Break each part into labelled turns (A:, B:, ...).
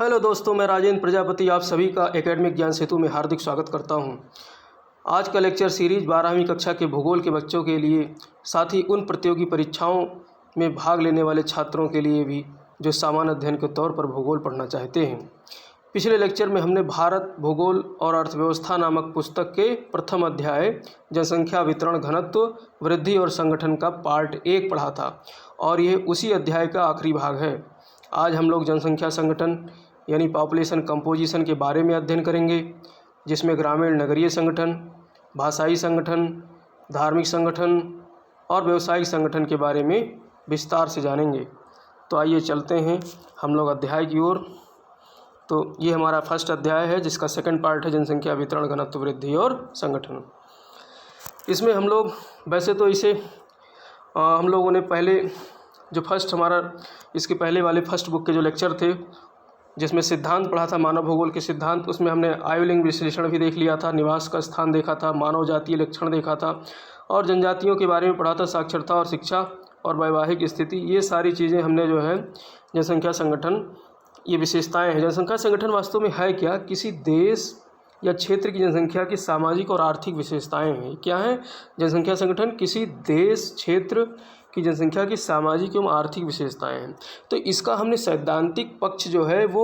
A: Hello दोस्तों, मैं राजेंद्र प्रजापति आप सभी का एकेडमिक ज्ञान सेतु में हार्दिक स्वागत करता हूं। आज का लेक्चर सीरीज 12वीं कक्षा के भूगोल के बच्चों के लिए, साथ ही उन प्रतियोगी परीक्षाओं में भाग लेने वाले छात्रों के लिए भी जो सामान्य अध्ययन के तौर पर भूगोल पढ़ना चाहते हैं। पिछले लेक्चर में हमने भारत भूगोल और अर्थव्यवस्था नामक पुस्तक के प्रथम अध्याय जनसंख्या वितरण घनत्व वृद्धि और संगठन का पार्ट 1 पढ़ा था और यह उसी अध्याय का आखिरी भाग है। आज हम लोग जनसंख्या संगठन यानी पॉपुलेशन कंपोजिशन के बारे में अध्ययन करेंगे, जिसमें ग्रामीण नगरीय संगठन, भाषाई संगठन, धार्मिक संगठन और व्यावसायिक संगठन के बारे में विस्तार से जानेंगे। तो आइए चलते हैं हम लोग अध्याय की ओर। तो ये हमारा फर्स्ट अध्याय है, जिसका सेकंड पार्ट है जनसंख्या वितरण घनत्व वृद्धि और संगठन। इसमें हम लोग वैसे तो इसे हम लोगों ने पहले जो फर्स्ट हमारा इसके पहले वाले फर्स्ट बुक के जो लेक्चर थे, जिसमें सिद्धांत पढ़ा था मानव भूगोल के सिद्धांत, उसमें हमने आयुलिंग विश्लेषण भी देख लिया था, निवास का स्थान देखा था, मानव जातीय लक्षण देखा था और जनजातियों के बारे में पढ़ा था, साक्षरता और शिक्षा और वैवाहिक स्थिति। ये सारी चीज़ें हमने जो है जनसंख्या संगठन, ये विशेषताएं हैं। जनसंख्या संगठन वास्तव में है क्या? किसी देश या क्षेत्र की जनसंख्या की सामाजिक और आर्थिक विशेषताएं हैं। क्या है जनसंख्या संगठन? किसी देश क्षेत्र की जनसंख्या की सामाजिक एवं आर्थिक विशेषताएं हैं। तो इसका हमने सैद्धांतिक पक्ष जो है वो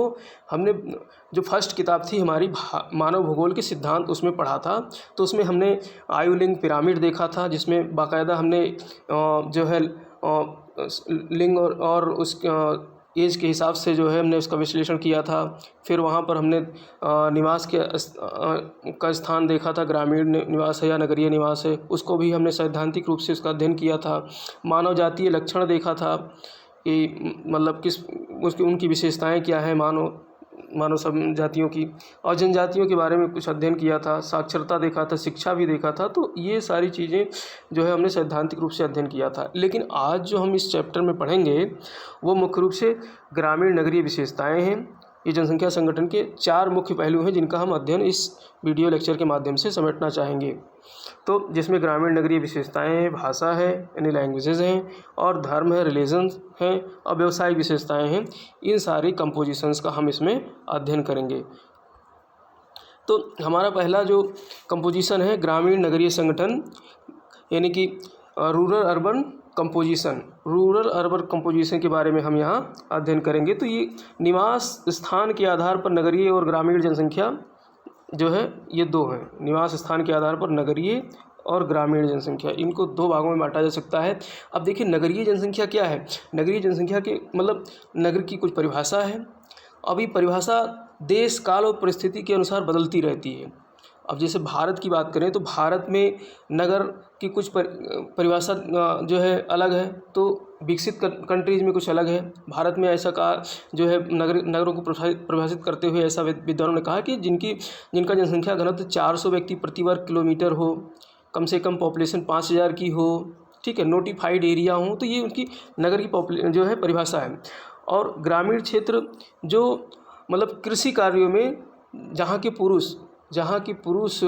A: हमने जो फर्स्ट किताब थी हमारी मानव भूगोल के सिद्धांत, उसमें पढ़ा था। तो उसमें हमने आयुलिंग पिरामिड देखा था, जिसमें बाकायदा हमने जो है लिंग और उस एज के हिसाब से जो है हमने उसका विश्लेषण किया था। फिर वहाँ पर हमने निवास के का स्थान देखा था, ग्रामीण निवास है या नगरीय निवास है, उसको भी हमने सैद्धांतिक रूप से उसका अध्ययन किया था। मानव जातीय लक्षण देखा था कि मतलब किस उसकी उनकी विशेषताएं क्या है मानव सब जातियों की, और जनजातियों के बारे में कुछ अध्ययन किया था। साक्षरता देखा था, शिक्षा भी देखा था। तो ये सारी चीज़ें जो है हमने सैद्धांतिक रूप से अध्ययन किया था। लेकिन आज जो हम इस चैप्टर में पढ़ेंगे वो मुख्य रूप से ग्रामीण नगरीय विशेषताएं हैं। ये जनसंख्या संगठन के 4 मुख्य पहलू हैं, जिनका हम अध्ययन इस वीडियो लेक्चर के माध्यम से समेटना चाहेंगे। तो जिसमें ग्रामीण नगरीय विशेषताएं हैं, भाषा है यानी लैंग्वेजेस हैं, और धर्म है, रिलीजन्स हैं, और व्यवसायिक विशेषताएं हैं। इन सारी कंपोजिशंस का हम इसमें अध्ययन करेंगे। तो हमारा पहला जो कंपोजिशन है ग्रामीण नगरीय संगठन, यानी कि rural urban composition. Rural urban composition के बारे में हम यहाँ अध्ययन करेंगे। तो ये निवास स्थान के आधार पर नगरीय और ग्रामीण जनसंख्या जो है ये 2 हैं। निवास स्थान के आधार पर नगरीय और ग्रामीण जनसंख्या, इनको 2 भागों में बांटा जा सकता है। अब देखिए नगरीय जनसंख्या क्या है। नगरीय जनसंख्या के मतलब नगर की कुछ परिभाषा है। अभी परिभाषा देश काल और परिस्थिति के अनुसार बदलती रहती है। अब जैसे भारत की बात करें तो भारत में नगर की कुछ परिभाषा जो है अलग है, तो विकसित कंट्रीज़ में कुछ अलग है। भारत में ऐसा कहा जो है नगरों को परिभाषित करते हुए ऐसा विद्वानों ने कहा कि जिनका जनसंख्या घनत्व 400 व्यक्ति प्रति वर्ग किलोमीटर हो, कम से कम पॉपुलेशन 5000 की हो, ठीक है, नोटिफाइड एरिया हो, तो ये उनकी नगर की जो है परिभाषा है। और ग्रामीण क्षेत्र जो मतलब कृषि कार्यों में जहाँ के पुरुष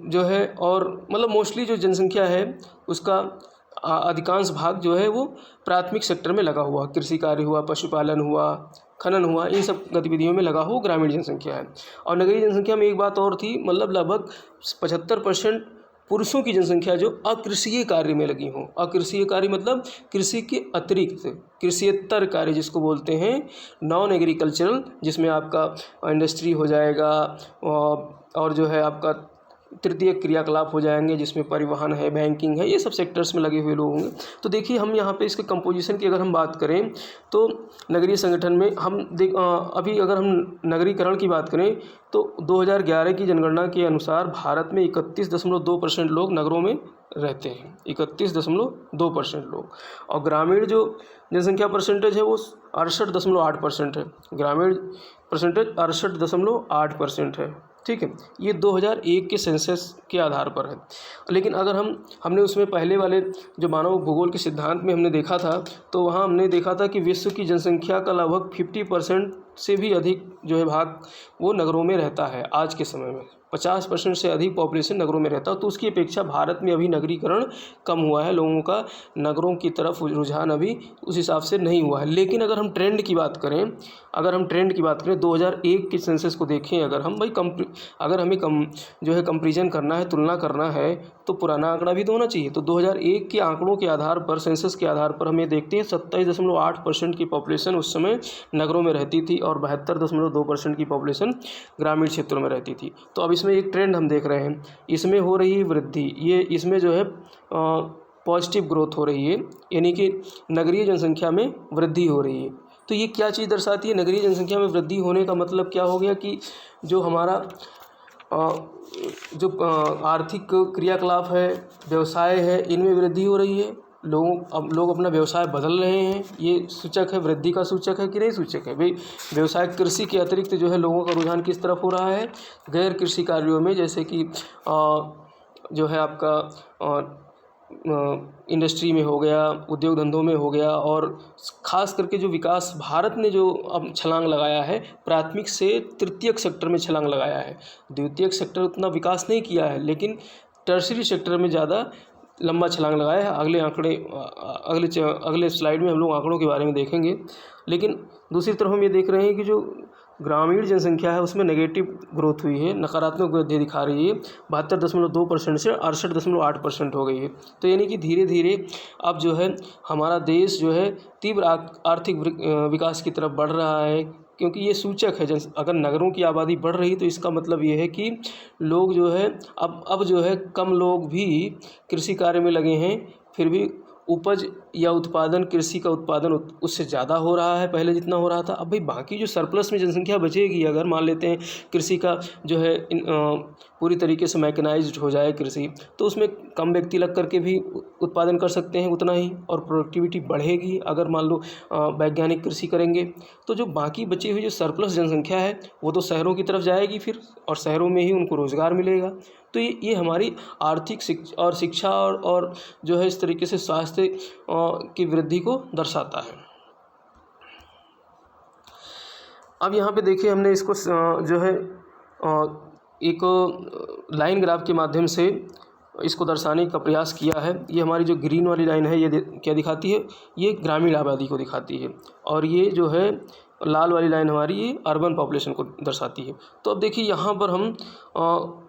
A: जो है, और मतलब मोस्टली जो जनसंख्या है उसका अधिकांश भाग जो है वो प्राथमिक सेक्टर में लगा हुआ, कृषि कार्य हुआ, पशुपालन हुआ, खनन हुआ, इन सब गतिविधियों में लगा हुआ ग्रामीण जनसंख्या है। और नगरीय जनसंख्या में एक बात और थी, मतलब लगभग 75% पुरुषों की जनसंख्या जो अकृषीय कार्य में लगी हों। अकृषीय कार्य मतलब कृषि के अतिरिक्त कृषियेतर कार्य जिसको बोलते हैं, नॉन एग्रीकल्चरल, जिसमें आपका इंडस्ट्री हो जाएगा और जो है आपका तृतीय क्रियाकलाप हो जाएंगे, जिसमें परिवहन है, बैंकिंग है, ये सब सेक्टर्स में लगे हुए लोग होंगे। तो देखिए हम यहाँ पे इसके कंपोजिशन की अगर हम बात करें तो नगरीय संगठन में हम अभी अगर हम नगरीकरण की बात करें तो 2011 की जनगणना के अनुसार भारत में 31.2% लोग नगरों में रहते हैं। 31.2% लोग। और ग्रामीण जो जनसंख्या परसेंटेज है वो 68.8% है। ग्रामीण परसेंटेज 68.8% है, ठीक है। ये 2001 के सेंसस के आधार पर है। लेकिन अगर हमने उसमें पहले वाले जो मानव भूगोल के सिद्धांत में हमने देखा था, तो वहाँ हमने देखा था कि विश्व की जनसंख्या का लगभग 50% से भी अधिक जो है भाग वो नगरों में रहता है आज के समय में, 50% से अधिक पॉपुलेशन नगरों में रहता है। तो उसकी अपेक्षा भारत में अभी नगरीकरण कम हुआ है, लोगों का नगरों की तरफ रुझान अभी उस हिसाब से नहीं हुआ है। लेकिन अगर हम ट्रेंड की बात करें 2001 के सेंसस को देखें, अगर हम अगर हमें कंपैरिजन करना है, तुलना करना है, तो पुराना आंकड़ा भी तो होना चाहिए। तो 2001 के आंकड़ों के आधार पर, सेंसस के आधार पर हम ये देखते हैं 27.8% की पॉपुलेशन उस समय नगरों में रहती थी और 72.2% की पॉपुलेशन ग्रामीण क्षेत्रों में रहती थी। तो अब इसमें एक ट्रेंड हम देख रहे हैं, इसमें हो रही है वृद्धि, ये इसमें जो है पॉजिटिव ग्रोथ हो रही है, यानी कि नगरीय जनसंख्या में वृद्धि हो रही है। तो ये क्या चीज़ दर्शाती है? नगरीय जनसंख्या में वृद्धि होने का मतलब क्या हो गया कि जो हमारा आर्थिक क्रियाकलाप है, व्यवसाय है, इनमें वृद्धि हो रही है। लोग अपना व्यवसाय बदल रहे हैं। ये सूचक है, वृद्धि का सूचक है कि नहीं सूचक है? भाई व्यवसाय कृषि के अतिरिक्त जो है लोगों का रुझान किस तरफ हो रहा है? गैर कृषि कार्यों में, जैसे कि जो है आपका इंडस्ट्री में हो गया, उद्योग धंधों में हो गया, और ख़ास करके जो विकास भारत ने जो अब छलांग लगाया है, प्राथमिक से तृतीयक सेक्टर में छलांग लगाया है। द्वितीयक सेक्टर उतना विकास नहीं किया है, लेकिन टर्शरी सेक्टर में ज़्यादा लंबा छलांग लगाया है। अगले स्लाइड में हम लोग आंकड़ों के बारे में देखेंगे। लेकिन दूसरी तरफ हम ये देख रहे हैं कि जो ग्रामीण जनसंख्या है उसमें नेगेटिव ग्रोथ हुई है, नकारात्मक वृद्धि दिखा रही है। 72.2% से 68.8% हो गई है। तो यानी कि धीरे धीरे अब जो है हमारा देश जो है तीव्र आर्थिक विकास की तरफ बढ़ रहा है, क्योंकि ये सूचक है। अगर नगरों की आबादी बढ़ रही तो इसका मतलब ये है कि लोग जो है अब जो है कम लोग भी कृषि कार्य में लगे हैं, फिर भी उपज या उत्पादन, कृषि का उत्पादन उससे ज़्यादा हो रहा है पहले जितना हो रहा था। अब भाई बाकी जो सरप्लस में जनसंख्या बचेगी, अगर मान लेते हैं कृषि का जो है पूरी तरीके से मैकेनाइज्ड हो जाए कृषि, तो उसमें कम व्यक्ति लग करके भी उत्पादन कर सकते हैं उतना ही, और प्रोडक्टिविटी बढ़ेगी। अगर मान लो वैज्ञानिक कृषि करेंगे तो जो बाकी बची हुई जो सरप्लस जनसंख्या है वो तो शहरों की तरफ जाएगी फिर, और शहरों में ही उनको रोज़गार मिलेगा। तो ये हमारी आर्थिक शिक्षा और जो है इस तरीके से स्वास्थ्य की वृद्धि को दर्शाता है। अब यहाँ पे देखिए हमने इसको जो है एक लाइन ग्राफ के माध्यम से इसको दर्शाने का प्रयास किया है। ये हमारी जो ग्रीन वाली लाइन है ये क्या दिखाती है? ये ग्रामीण आबादी को दिखाती है, और ये जो है लाल वाली लाइन हमारी ये अर्बन पॉपुलेशन को दर्शाती है। तो अब देखिए यहाँ पर हम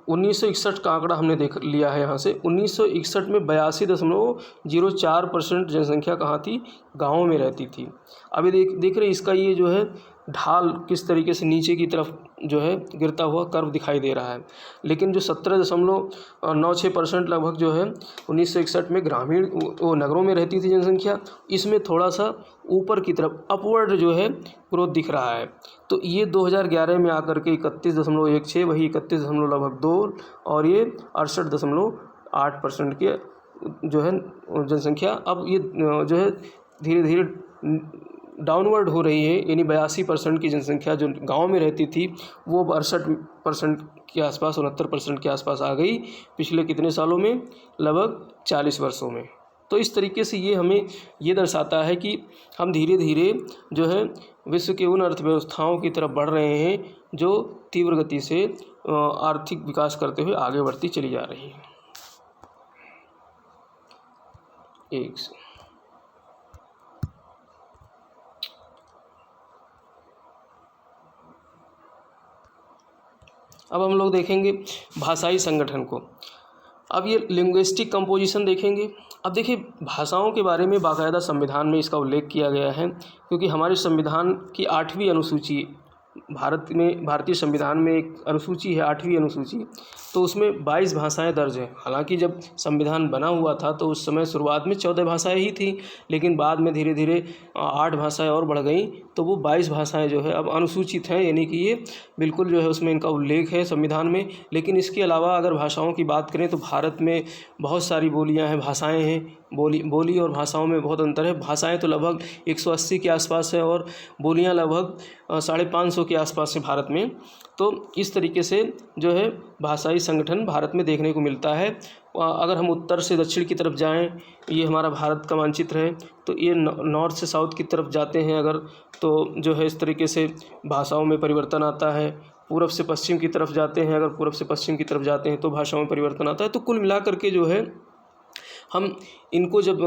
A: 1961 का आंकड़ा हमने देख लिया है। यहाँ से 1961 में 82.04% जनसंख्या कहाँ थी? गाँव में रहती थी। अभी देख रहे इसका ये जो है ढाल किस तरीके से नीचे की तरफ जो है गिरता हुआ कर्व दिखाई दे रहा है। लेकिन जो 17.96% लगभग जो है 1961 में नगरों में रहती थी जनसंख्या, इसमें थोड़ा सा ऊपर की तरफ अपवर्ड जो है ग्रोथ दिख रहा है। तो ये 2011 में आकर के 31.16, वही 31.2, और ये 68.8% के जो है जनसंख्या अब ये जो है धीरे धीरे डाउनवर्ड हो रही है। यानी 82% की जनसंख्या जो गांव में रहती थी वो 68% के आसपास, 69% के आसपास आ गई पिछले कितने सालों में? लगभग 40 वर्षों में। तो इस तरीके से ये हमें ये दर्शाता है कि हम धीरे धीरे जो है विश्व के उन अर्थव्यवस्थाओं की तरफ बढ़ रहे हैं जो तीव्र गति से आर्थिक विकास करते हुए आगे बढ़ती चली जा रही है। अब हम लोग देखेंगे भाषाई संगठन को। अब ये लिंग्विस्टिक कंपोजिशन देखेंगे। अब देखिए भाषाओं के बारे में बाकायदा संविधान में इसका उल्लेख किया गया है, क्योंकि हमारे संविधान की 8वीं अनुसूची, भारतीय संविधान में एक अनुसूची है 8वीं अनुसूची, तो उसमें 22 भाषाएं दर्ज हैं। हालांकि जब संविधान बना हुआ था तो उस समय शुरुआत में 14 भाषाएं ही थी, लेकिन बाद में धीरे धीरे 8 भाषाएं और बढ़ गई, तो वो 22 भाषाएं जो है अब अनुसूचित हैं, यानी कि ये बिल्कुल जो है उसमें इनका उल्लेख है संविधान में। लेकिन इसके अलावा अगर भाषाओं की बात करें तो भारत में बहुत सारी बोलियाँ हैं, भाषाएँ हैं। बोली और भाषाओं में बहुत अंतर है। भाषाएं तो लगभग 180 के आसपास है और बोलियां लगभग 550 के आसपास है भारत में। तो इस तरीके से जो है भाषाई संगठन भारत में देखने को मिलता है। अगर हम उत्तर से दक्षिण की तरफ जाएं, ये हमारा भारत का मानचित्र है, तो ये नॉर्थ से साउथ की तरफ जाते हैं अगर, तो जो है इस तरीके से भाषाओं में परिवर्तन आता है। पूरब से पश्चिम की तरफ जाते हैं, अगर पूरब से पश्चिम की तरफ जाते हैं तो भाषाओं में परिवर्तन आता है। तो कुल मिलाकर के जो है हम इनको जब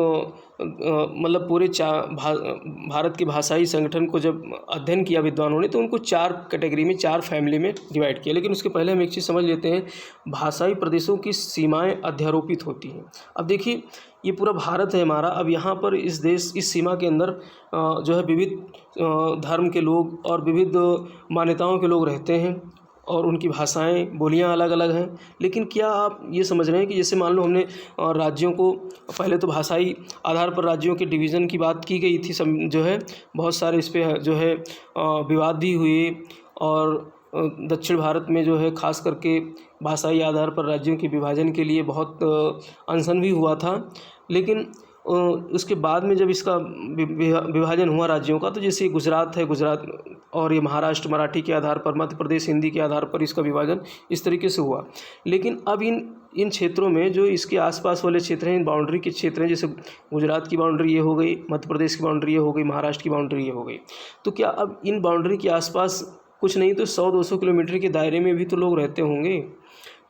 A: मतलब पूरे भारत के भाषाई संगठन को जब अध्ययन किया विद्वानों ने, तो उनको 4 कैटेगरी में, 4 फैमिली में डिवाइड किया। लेकिन उसके पहले हम एक चीज़ समझ लेते हैं, भाषाई प्रदेशों की सीमाएं अध्यारोपित होती हैं। अब देखिए ये पूरा भारत है हमारा, अब यहाँ पर इस सीमा के अंदर जो है विविध धर्म के लोग और विविध मान्यताओं के लोग रहते हैं और उनकी भाषाएं, बोलियां अलग अलग हैं। लेकिन क्या आप ये समझ रहे हैं कि जैसे मान लो हमने राज्यों को, पहले तो भाषाई आधार पर राज्यों के डिवीज़न की बात की गई थी, जो है बहुत सारे इस पे जो है विवाद भी हुए और दक्षिण भारत में जो है खास करके भाषाई आधार पर राज्यों के विभाजन के लिए बहुत अनशन भी हुआ था। लेकिन उसके बाद में जब इसका विभाजन हुआ राज्यों का, तो जैसे गुजरात है, गुजरात और ये महाराष्ट्र मराठी के आधार पर, मध्य प्रदेश हिंदी के आधार पर इसका विभाजन इस तरीके से हुआ। लेकिन अब इन क्षेत्रों में जो इसके आसपास वाले क्षेत्र हैं, इन बाउंड्री के क्षेत्र हैं, जैसे गुजरात की बाउंड्री ये हो गई, मध्य प्रदेश की बाउंड्री ये हो गई, महाराष्ट्र की बाउंड्री ये हो गई, तो क्या अब इन बाउंड्री के आसपास कुछ नहीं तो 100-200 किलोमीटर के दायरे में भी तो लोग रहते होंगे।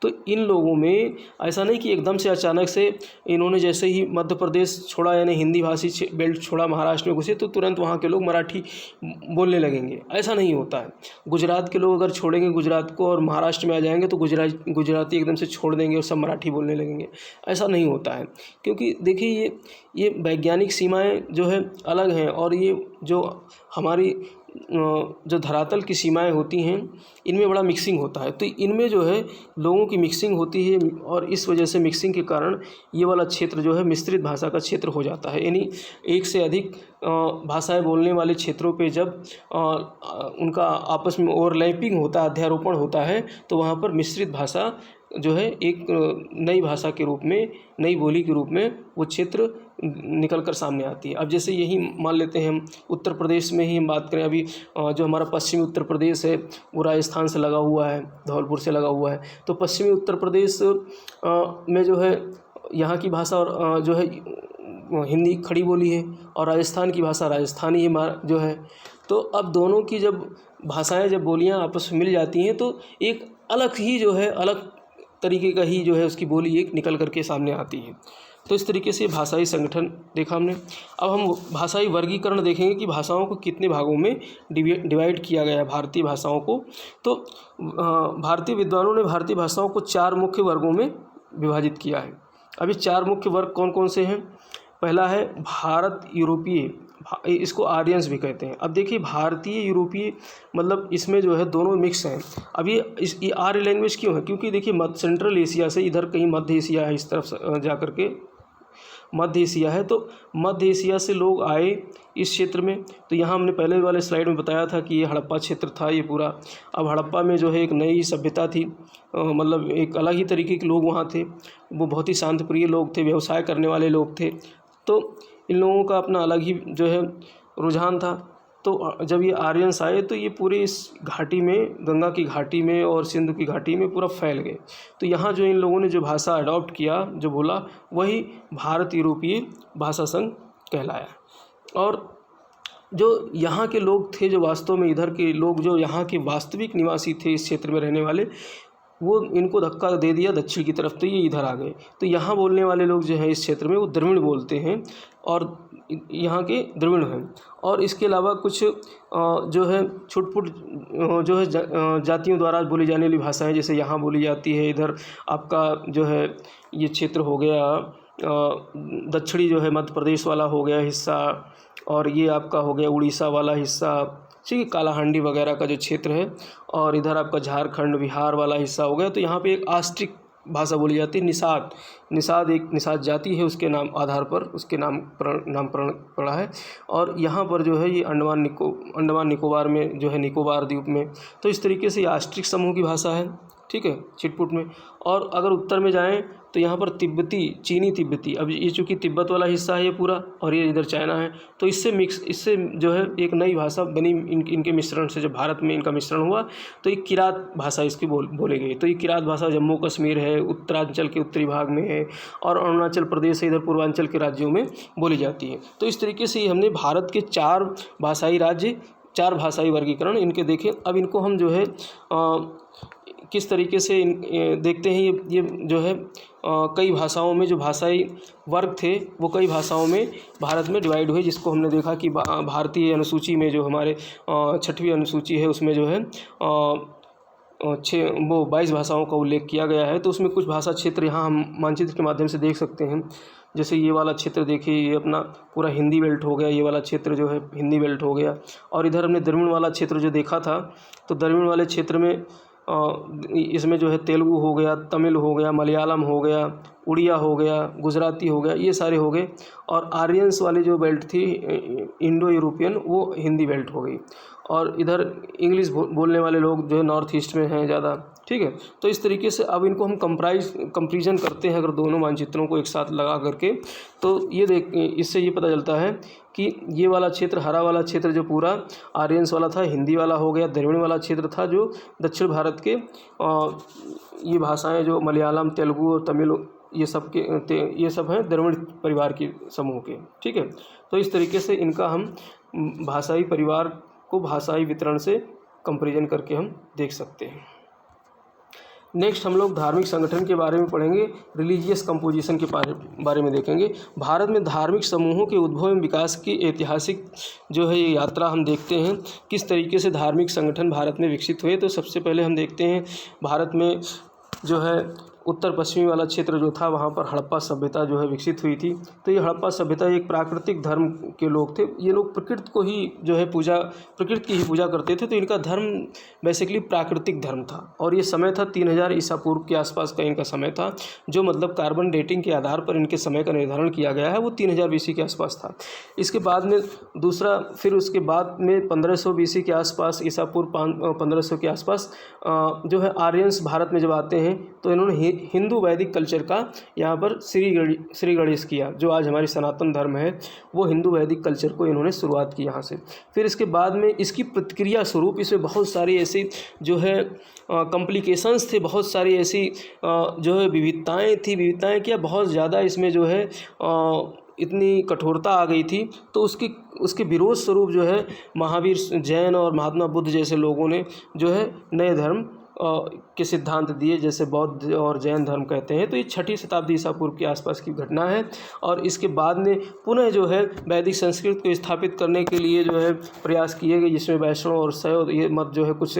A: तो इन लोगों में ऐसा नहीं कि एकदम से अचानक से इन्होंने जैसे ही मध्य प्रदेश छोड़ा, यानी हिंदी भाषी बेल्ट छोड़ा, महाराष्ट्र में घुसे, तो तुरंत वहाँ के लोग मराठी बोलने लगेंगे, ऐसा नहीं होता है। गुजरात के लोग अगर छोड़ेंगे गुजरात को और महाराष्ट्र में आ जाएंगे तो गुजराती एकदम से छोड़ देंगे और सब मराठी बोलने लगेंगे, ऐसा नहीं होता है। क्योंकि देखिए ये वैज्ञानिक सीमाएँ जो है अलग हैं, और ये जो हमारी जो धरातल की सीमाएं होती हैं, इनमें बड़ा मिक्सिंग होता है। तो इनमें जो है लोगों की मिक्सिंग होती है, और इस वजह से मिक्सिंग के कारण ये वाला क्षेत्र जो है मिश्रित भाषा का क्षेत्र हो जाता है। यानी एक से अधिक भाषाएं बोलने वाले क्षेत्रों पे जब उनका आपस में ओवरलैपिंग होता है, अध्यारोपण होता है, तो वहाँ पर मिश्रित भाषा जो है एक नई भाषा के रूप में, नई बोली के रूप में वो क्षेत्र निकल कर सामने आती है। अब जैसे यही मान लेते हैं हम उत्तर प्रदेश में ही हम बात करें, अभी जो हमारा पश्चिमी उत्तर प्रदेश है वो राजस्थान से लगा हुआ है, धौलपुर से लगा हुआ है। तो पश्चिमी उत्तर प्रदेश में जो है यहाँ की भाषा और जो है हिंदी खड़ी बोली है, और राजस्थान की भाषा राजस्थानी जो है। तो अब दोनों की जब भाषाएं, जब बोलियां आपस में मिल जाती हैं, तो एक अलग ही जो है, अलग तरीके का ही जो है उसकी बोली एक निकल करके सामने आती है। तो इस तरीके से भाषाई संगठन देखा हमने। अब हम भाषाई वर्गीकरण देखेंगे कि भाषाओं को कितने भागों में डिवाइड किया गया है, भारतीय भाषाओं को। तो भारतीय विद्वानों ने भारतीय भाषाओं को 4 मुख्य वर्गों में विभाजित किया है। अभी 4 मुख्य वर्ग कौन कौन से हैं? पहला है भारत यूरोपीय, इसको आर्यंस भी कहते हैं। अब देखिए भारतीय यूरोपीय मतलब इसमें जो है दोनों मिक्स हैं। अब ये आर्य लैंग्वेज क्यों है? क्योंकि देखिए सेंट्रल एशिया से, इधर कहीं मध्य एशिया है, इस तरफ जा कर के मध्य एशिया है, तो मध्य एशिया से लोग आए इस क्षेत्र में। तो यहाँ हमने पहले वाले स्लाइड में बताया था कि ये हड़प्पा क्षेत्र था ये पूरा। अब हड़प्पा में जो है एक नई सभ्यता थी, मतलब एक अलग ही तरीके के लोग वहाँ थे, वो बहुत ही शांतिप्रिय लोग थे, व्यवसाय करने वाले लोग थे। तो इन लोगों का अपना अलग ही जो है रुझान था। तो जब ये आर्यंस आए तो ये पूरे इस घाटी में, गंगा की घाटी में और सिंधु की घाटी में पूरा फैल गए। तो यहाँ जो इन लोगों ने जो भाषा अडॉप्ट किया, जो बोला, वही भारत यूरोपीय भाषा संघ कहलाया। और जो यहाँ के लोग थे, जो वास्तव में इधर के लोग, जो यहाँ के वास्तविक निवासी थे इस क्षेत्र में रहने वाले, वो इनको धक्का दे दिया दक्षिण की तरफ, तो ये इधर आ गए। तो यहाँ बोलने वाले लोग जो हैं इस क्षेत्र में वो द्रविड़ बोलते हैं, और यहाँ के द्रविड़ हैं। और इसके अलावा कुछ जो है छुटपुट जो है जातियों द्वारा बोली जाने वाली भाषाएं, जैसे यहाँ बोली जाती है, इधर आपका जो है ये क्षेत्र हो गया दक्षिणी जो है मध्य प्रदेश वाला हो गया हिस्सा, और ये आपका हो गया उड़ीसा वाला हिस्सा, ठीक है, कालाहांडी वगैरह का जो क्षेत्र है, और इधर आपका झारखंड बिहार वाला हिस्सा हो गया। तो यहाँ पे एक आस्ट्रिक भाषा बोली जाती है, निषाद एक निषाद जाति है, उसके नाम आधार पर उसके नामकरण पड़ा है। और यहाँ पर जो है ये अंडमान निकोबार में जो है, निकोबार द्वीप में। तो इस तरीके से ये आस्ट्रिक समूह की भाषा है, ठीक है, छिटपुट में। और अगर उत्तर में जाएं तो यहाँ पर तिब्बती, चीनी तिब्बती, अब ये चूँकि तिब्बत वाला हिस्सा है ये पूरा, और ये इधर चाइना है, तो इससे जो है एक नई भाषा बनी इनके मिश्रण से। जब भारत में इनका मिश्रण हुआ तो एक किरात भाषा इसकी बोली गई। तो ये किरात भाषा जम्मू कश्मीर है, उत्तरांचल के उत्तरी भाग में है, और अरुणाचल प्रदेश है, इधर पूर्वांचल के राज्यों में बोली जाती है। तो इस तरीके से हमने भारत के 4 भाषाई राज्य 4 भाषाई वर्गीकरण इनके देखें। अब इनको हम जो है किस तरीके से देखते हैं, ये जो है कई भाषाओं में जो भाषाई वर्ग थे वो कई भाषाओं में भारत में डिवाइड हुए, जिसको हमने देखा कि भारतीय अनुसूची में जो हमारे 6वीं अनुसूची है उसमें जो है 22 भाषाओं का उल्लेख किया गया है। तो उसमें कुछ भाषा क्षेत्र यहाँ हम मानचित्र के माध्यम से देख सकते हैं। जैसे ये वाला क्षेत्र देखिए, ये अपना पूरा हिंदी बेल्ट हो गया, ये वाला क्षेत्र जो है हिंदी बेल्ट हो गया। और इधर हमने द्रविड़ वाला क्षेत्र जो देखा था, तो द्रविड़ वाले क्षेत्र में इसमें जो है तेलुगु हो गया, तमिल हो गया, मलयालम हो गया, उड़िया हो गया, गुजराती हो गया, ये सारे हो गए। और आर्यंस वाली जो बेल्ट थी इंडो यूरोपियन, वो हिंदी बेल्ट हो गई। और इधर इंग्लिश बोलने वाले लोग जो है नॉर्थ ईस्ट में हैं ज़्यादा, ठीक है। तो इस तरीके से अब इनको हम कंपैरिजन करते हैं अगर दोनों मानचित्रों को एक साथ लगा करके, तो ये इससे ये पता चलता है कि ये वाला क्षेत्र, हरा वाला क्षेत्र जो पूरा आर्यंस वाला था, हिंदी वाला हो गया। द्रविड़ वाला क्षेत्र था जो दक्षिण भारत के ये भाषाएं जो मलयालम, तेलुगु और तमिल ये सब हैं द्रविड़ परिवार के समूह के, ठीक है। तो इस तरीके से इनका हम भाषाई परिवार को भाषाई वितरण से कंपैरिजन करके हम देख सकते हैं। नेक्स्ट हम लोग धार्मिक संगठन के बारे में पढ़ेंगे, रिलीजियस कंपोजिशन के बारे में देखेंगे। भारत में धार्मिक समूहों के उद्भव एवं विकास की ऐतिहासिक जो है ये यात्रा हम देखते हैं, किस तरीके से धार्मिक संगठन भारत में विकसित हुए। तो सबसे पहले हम देखते हैं भारत में जो है उत्तर पश्चिमी वाला क्षेत्र जो था वहाँ पर हड़प्पा सभ्यता जो है विकसित हुई थी। तो ये हड़प्पा सभ्यता एक प्राकृतिक धर्म के लोग थे। ये लोग प्रकृति को ही जो है प्रकृति की ही पूजा करते थे। तो इनका धर्म बेसिकली प्राकृतिक धर्म था। और ये समय था 3000 ईसा पूर्व के आसपास का इनका समय था, जो मतलब कार्बन डेटिंग के आधार पर इनके समय का निर्धारण किया गया है, वो 3000 BC के आसपास था। इसके बाद में फिर उसके बाद में 1500 BC के आसपास, ईसा पूर्व 1500 के आसपास जो है आर्यंस भारत में जब आते हैं तो इन्होंने हिंदू वैदिक कल्चर का यहाँ पर श्री गणेश किया। जो आज हमारी सनातन धर्म है वो हिंदू वैदिक कल्चर को इन्होंने शुरुआत की यहाँ से। फिर इसके बाद में इसकी प्रतिक्रिया स्वरूप इसमें बहुत सारी ऐसी जो है कॉम्प्लिकेशंस थे, बहुत सारी ऐसी जो है विविधताएँ क्या बहुत ज़्यादा इसमें जो है इतनी कठोरता आ गई थी। तो उसके विरोध स्वरूप जो है महावीर जैन और महात्मा बुद्ध जैसे लोगों ने जो है नए धर्म के सिद्धांत दिए, जैसे बौद्ध और जैन धर्म कहते हैं। तो ये 6ठी शताब्दी ईसा पूर्व के आसपास की घटना है। और इसके बाद में पुनः जो है वैदिक संस्कृत को स्थापित करने के लिए जो है प्रयास किए गए, जिसमें वैष्णव और शैव ये मत जो है कुछ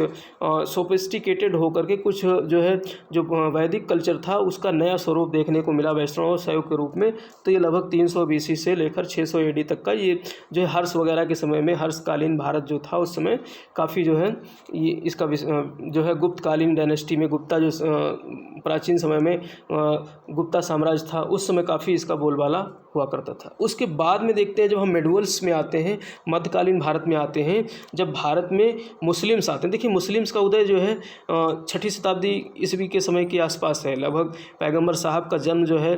A: सोफिस्टिकेटेड होकर के कुछ जो है जो वैदिक कल्चर था उसका नया स्वरूप देखने को मिला वैष्णव और शैव के रूप में। तो ये लगभग 300 BC से लेकर 600 AD तक का ये जो है हर्ष वगैरह के समय में, हर्षकालीन भारत जो था उस समय काफ़ी जो है ये इसका जो है गुप्तकालीन डायनेस्टी में, गुप्ता जो प्राचीन समय में गुप्ता साम्राज्य था उस समय काफ़ी इसका बोलबाला हुआ करता था। उसके बाद में देखते हैं जब हम मेडुअल्स में आते हैं, मध्यकालीन भारत में आते हैं, जब भारत में मुस्लिम्स आते हैं। देखिए मुस्लिम्स का उदय जो है 6ठी शताब्दी ईस्वी के समय के आसपास है। लगभग पैगंबर साहब का जन्म जो है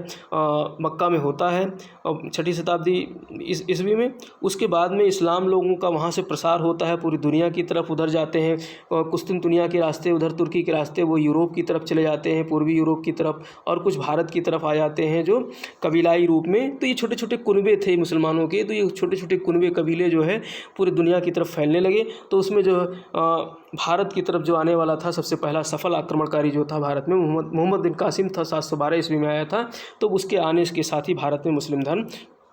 A: मक्का में होता है 6ठी शताब्दी ईस्वी में। उसके बाद में इस्लाम लोगों का वहाँ से प्रसार होता है पूरी दुनिया की तरफ, उधर जाते हैं कुस्तुनतुनिया के रास्ते, उधर तुर्की के रास्ते वो यूरोप की तरफ चले जाते हैं, पूर्वी यूरोप की तरफ, और कुछ भारत की तरफ आ जाते हैं जो कबीलाई रूप में। तो ये छोटे छोटे कुनबे थे मुसलमानों के, तो ये छोटे छोटे कुनबे कबीले जो है पूरी दुनिया की तरफ फैलने लगे। तो उसमें जो भारत की तरफ जो आने वाला था सबसे पहला सफल आक्रमणकारी जो था भारत में मोहम्मद बिन कासिम था, 712 ईस्वी में आया था। तो उसके आने के साथ ही भारत में मुस्लिम धर्म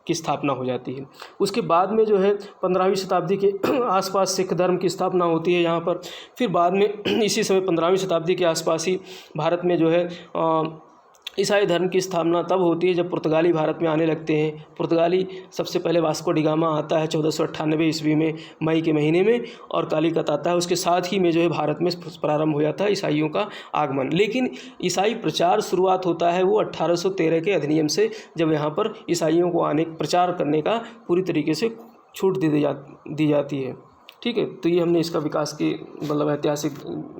A: की स्थापना हो जाती है। उसके बाद में जो है 15वीं शताब्दी के आसपास सिख धर्म की स्थापना होती है यहाँ पर। फिर बाद में इसी समय 15वीं शताब्दी के आसपास ही भारत में जो है ईसाई धर्म की स्थापना तब होती है जब पुर्तगाली भारत में आने लगते हैं। पुर्तगाली सबसे पहले वास्को डिगामा आता है 1498 ईस्वी में मई के महीने में, और कालीकत आता है। उसके साथ ही में जो है भारत में प्रारंभ हो जाता है ईसाइयों का आगमन। लेकिन ईसाई प्रचार शुरुआत होता है वो 1813 के अधिनियम से, जब यहाँ पर ईसाइयों को प्रचार करने का पूरी तरीके से छूट दी जाती है। ठीक है, तो ये हमने इसका विकास की मतलब ऐतिहासिक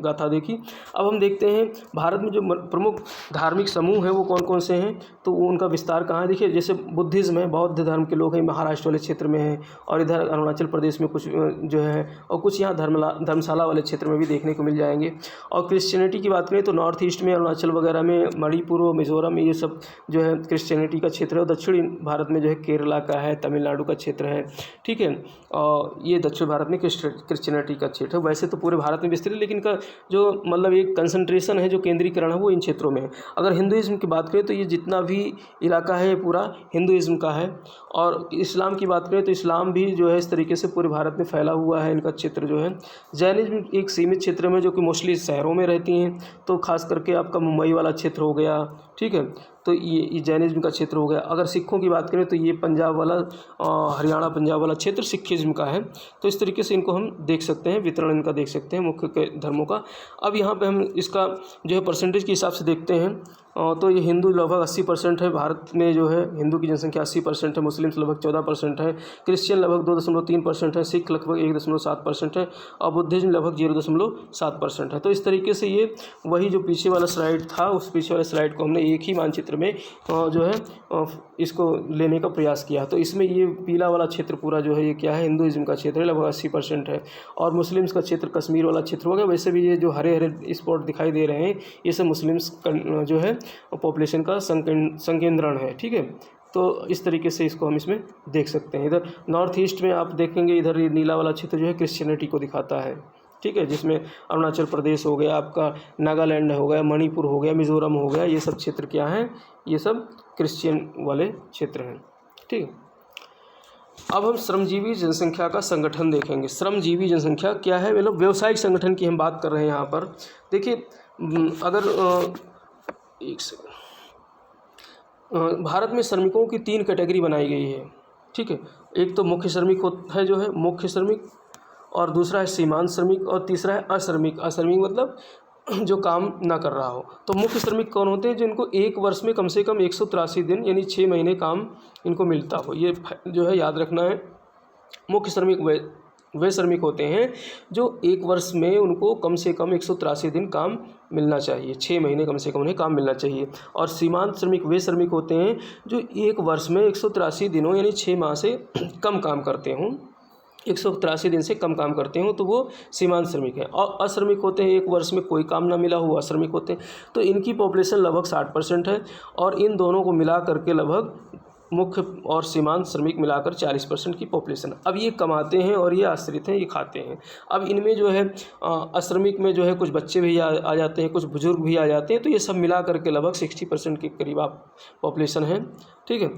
A: गाथा देखी। अब हम देखते हैं भारत में जो प्रमुख धार्मिक समूह हैं वो कौन कौन से हैं, तो वो उनका विस्तार कहाँ है। देखिए जैसे बुद्धिज़्म है, बौद्ध धर्म के लोग हैं, महाराष्ट्र वाले क्षेत्र में हैं, और इधर अरुणाचल प्रदेश में कुछ जो है, और कुछ यहाँ धर्मशाला वाले क्षेत्र में भी देखने को मिल जाएंगे। और क्रिश्चियनिटी की बात करें तो नॉर्थ ईस्ट में अरुणाचल वगैरह में, मणिपुर और मिज़ोरम ये सब जो है क्रिश्चियनिटी का क्षेत्र है। और दक्षिणी भारत में जो है केरला का है, तमिलनाडु का क्षेत्र है। ठीक है, और ये दक्षिण भारत में क्रिश्चियनिटी का क्षेत्र है। वैसे तो पूरे भारत में विस्तृत है, लेकिन का जो मतलब एक कंसंट्रेशन है, जो केंद्रीकरण है, वो इन क्षेत्रों में है। अगर हिंदुइज्म की बात करें तो ये जितना भी इलाका है ये पूरा हिंदुइज्म का है। और इस्लाम की बात करें तो इस्लाम भी जो है इस तरीके से पूरे भारत में फैला हुआ है, इनका क्षेत्र जो है। जैनिज्म एक सीमित क्षेत्र में, जो कि मोस्टली शहरों में रहती हैं, तो खास करके आपका मुंबई वाला क्षेत्र हो गया, ठीक है, तो ये जैनिज्म का क्षेत्र हो गया। अगर सिखों की बात करें तो ये पंजाब वाला हरियाणा पंजाब वाला क्षेत्र सिखिज्म का है। तो इस तरीके से इनको हम देख सकते हैं, वितरण इनका देख सकते हैं मुख्य के धर्मों का। अब यहाँ पे हम इसका जो है परसेंटेज के हिसाब से देखते हैं, तो ये हिंदू लगभग 80% है। भारत में जो है हिंदू की जनसंख्या 80% है, मुस्लिम्स लगभग 14% है, क्रिश्चियन लगभग 2.3% है, सिख लगभग 1.7% है और बुद्धिज्म लगभग 0.7% है। तो इस तरीके से ये वही जो पीछे वाला स्लाइड था, उस पीछे वाले स्लाइड को हमने एक ही मानचित्र में जो है इसको लेने का प्रयास किया। तो इसमें ये पीला वाला क्षेत्र पूरा जो है ये क्या है, हिंदुइज्म का क्षेत्र है, लगभग 80% है। और मुस्लिम्स का क्षेत्र कश्मीर वाला क्षेत्र हो गया। वैसे भी ये जो हरे हरे स्पॉट दिखाई दे रहे हैं, ये सब मुस्लिम्स जो है पॉपुलेशन का संकेंद्रण है, ठीक है। तो इस तरीके से इसको हम इसमें देख सकते हैं। इधर नॉर्थ ईस्ट में आप देखेंगे, इधर ये नीला वाला क्षेत्र जो है क्रिश्चियनिटी को दिखाता है, ठीक है, जिसमें अरुणाचल प्रदेश हो गया, आपका नागालैंड हो गया, मणिपुर हो गया, मिज़ोरम हो गया, ये सब क्षेत्र क्या हैं, ये सब क्रिश्चियन वाले क्षेत्र हैं, ठीक है। अब हम श्रमजीवी जनसंख्या का संगठन देखेंगे। श्रमजीवी जनसंख्या क्या है, मतलब व्यवसायिक संगठन की हम बात कर रहे हैं यहाँ पर। देखिए अगर एक सेकंड, भारत में श्रमिकों की 3 कैटेगरी बनाई गई है, ठीक है। एक तो मुख्य श्रमिक होता है, जो है मुख्य श्रमिक, और दूसरा है सीमांत श्रमिक, और तीसरा है अश्रमिक। अश्रमिक मतलब जो काम ना कर रहा हो। तो मुख्य श्रमिक कौन होते हैं, जिनको एक वर्ष में कम से कम 183 दिन यानी 6 महीने काम इनको मिलता हो, ये जो है याद रखना है। मुख्य श्रमिक वे श्रमिक होते हैं जो एक वर्ष में उनको कम से कम 183 दिन काम मिलना चाहिए, 6 महीने कम से कम उन्हें काम मिलना चाहिए। और सीमांत श्रमिक वे श्रमिक होते हैं जो एक वर्ष में 183 दिनों यानी 6 माह से कम काम करते हों, 183 दिन से कम काम करते हो, तो वो सीमांत श्रमिक है। और अश्रमिक होते हैं, एक वर्ष में कोई काम ना मिला हुआ अश्रमिक होते हैं। तो इनकी पॉपुलेशन लगभग 60% है, और इन दोनों को मिला करके लगभग मुख्य और सीमांत श्रमिक मिलाकर 40% की पॉपुलेशन। अब ये कमाते हैं और ये आश्रित हैं, ये खाते हैं। अब इनमें जो है अश्रमिक में जो है कुछ बच्चे भी आ जाते हैं, कुछ बुजुर्ग भी आ जाते हैं, तो ये सब मिला करके लगभग 60% के करीब आप पॉपुलेशन है, ठीक है।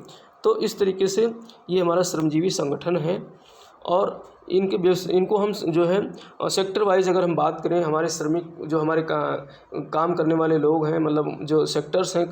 A: तो इस तरीके से ये हमारा श्रमजीवी संगठन है। और इनको हम जो है सेक्टर वाइज अगर हम बात करें, हमारे श्रमिक जो हमारे काम करने वाले लोग हैं, मतलब जो सेक्टर्स हैं,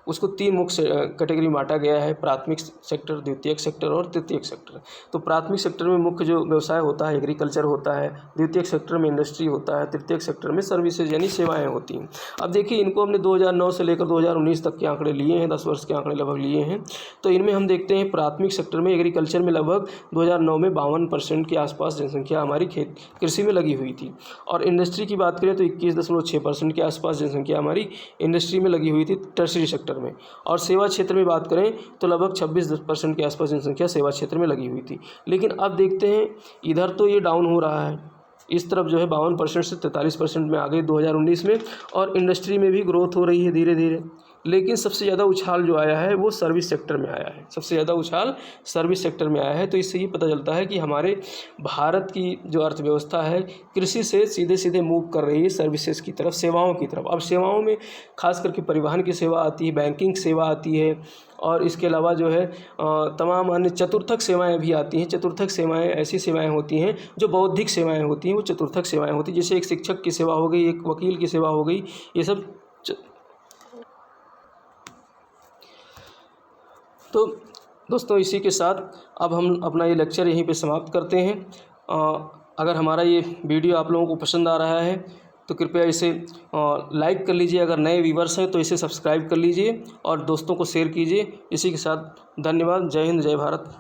A: उसको 3 मुख्य कैटेगरी में बांटा गया है, प्राथमिक सेक्टर, द्वितीयक सेक्टर और तृतीयक सेक्टर। तो प्राथमिक सेक्टर में मुख्य जो व्यवसाय होता है एग्रीकल्चर होता है, द्वितीयक सेक्टर में इंडस्ट्री होता है, तृतीयक सेक्टर में सर्विसेज यानी सेवाएँ होती हैं। अब देखिए इनको हमने 2009 से लेकर 2019 तक के आंकड़े लिए हैं, 10 वर्ष के आंकड़े लगभग लिए हैं। तो इनमें हम देखते हैं प्राथमिक सेक्टर में एग्रीकल्चर में लगभग 2009 में 52% के आसपास जनसंख्या हमारी कृषि में लगी हुई थी। और इंडस्ट्री की बात करें तो 21.6% के आसपास जनसंख्या हमारी इंडस्ट्री में लगी हुई थी टर्शरी सेक्टर में। और सेवा क्षेत्र में बात करें तो लगभग 26% के आसपास जनसंख्या सेवा क्षेत्र में लगी हुई थी। लेकिन अब देखते हैं इधर तो ये डाउन हो रहा है, इस तरफ जो है 52% से 43% में आ गई 2019 में। और इंडस्ट्री में भी ग्रोथ हो रही है धीरे धीरे। लेकिन सबसे ज़्यादा उछाल जो आया है वो सर्विस सेक्टर में आया है, सबसे ज़्यादा उछाल सर्विस सेक्टर में आया है। तो इससे ये पता चलता है कि हमारे भारत की जो अर्थव्यवस्था है कृषि से सीधे सीधे मूव कर रही है सर्विसेज की तरफ, सेवाओं की तरफ। अब सेवाओं में खास करके परिवहन की सेवा आती है, बैंकिंग सेवा आती है, और इसके अलावा जो है तमाम अन्य चतुर्थक सेवाएं भी आती हैं। चतुर्थक सेवाएं ऐसी सेवाएं होती हैं जो बौद्धिक सेवाएं होती हैं, वो चतुर्थक सेवाएं होती हैं। जैसे एक शिक्षक की सेवा हो गई, एक वकील की सेवा हो गई, ये सब। तो दोस्तों इसी के साथ अब हम अपना ये लेक्चर यहीं पे समाप्त करते हैं। अगर हमारा ये वीडियो आप लोगों को पसंद आ रहा है तो कृपया इसे लाइक कर लीजिए, अगर नए व्यूवर्स हैं तो इसे सब्सक्राइब कर लीजिए और दोस्तों को शेयर कीजिए। इसी के साथ धन्यवाद। जय हिंद, जय भारत।